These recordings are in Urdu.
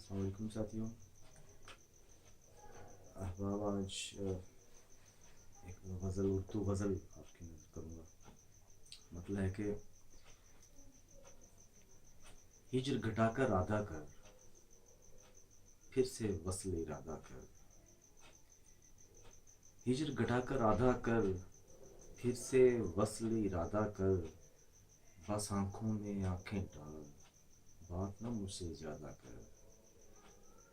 السلام علیکم ساتھیوں، احباب آج ایک غزل اردو غزل آپ کی نظر کروں گا۔ مطلب ہے کہ ہجر گھٹا کر آدھا کر، پھر سے وصل ارادہ کر۔ ہجر گھٹا کر آدھا کر، پھر سے وصل ارادہ کر۔ بس آنکھوں میں آنکھیں ڈال، بات نہ مجھ سے زیادہ کر۔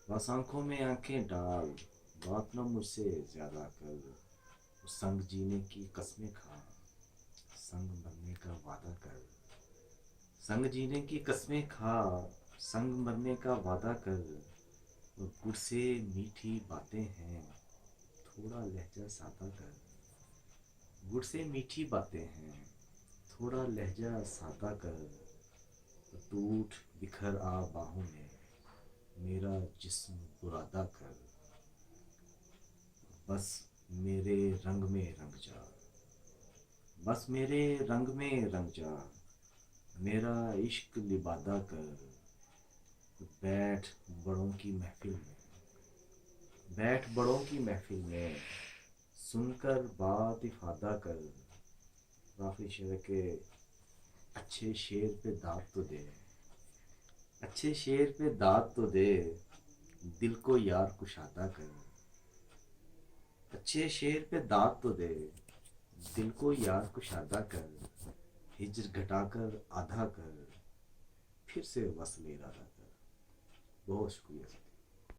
بس آنکھوں میں آنکھیں ڈال، بات نہ مجھ سے زیادہ کر۔ سنگ جینے کی قسمیں کھا، سنگ مرنے کا وعدہ کر۔ سنگ جینے کی قسمیں کھا، سنگ مرنے کا وعدہ کر۔ گڑ سے میٹھی باتیں ہیں، تھوڑا لہجہ سادہ کر۔ گڑ سے میٹھی باتیں ہیں، تھوڑا لہجہ سادہ کر۔ ٹوٹ بکھر آ باہوں میں، میرا جسم برادہ کر۔ بس میرے رنگ میں رنگ جا، بس میرے رنگ میں رنگ جا۔ میرا عشق لبادہ کر۔ بیٹھ بڑوں کی محفل میں، بیٹھ بڑوں کی محفل میں، سن کر بات افادہ کر۔ کافی شعر کے اچھے شعر پہ داد تو دے، اچھے شعر پہ داد تو دے، دل کو یار کشادہ کر۔ اچھے شعر پہ داد تو دے، دل کو یار کشادہ کر۔ ہجر گھٹا کر آدھا کر، پھر سے وصل ارادہ کر۔ بہت شکریہ۔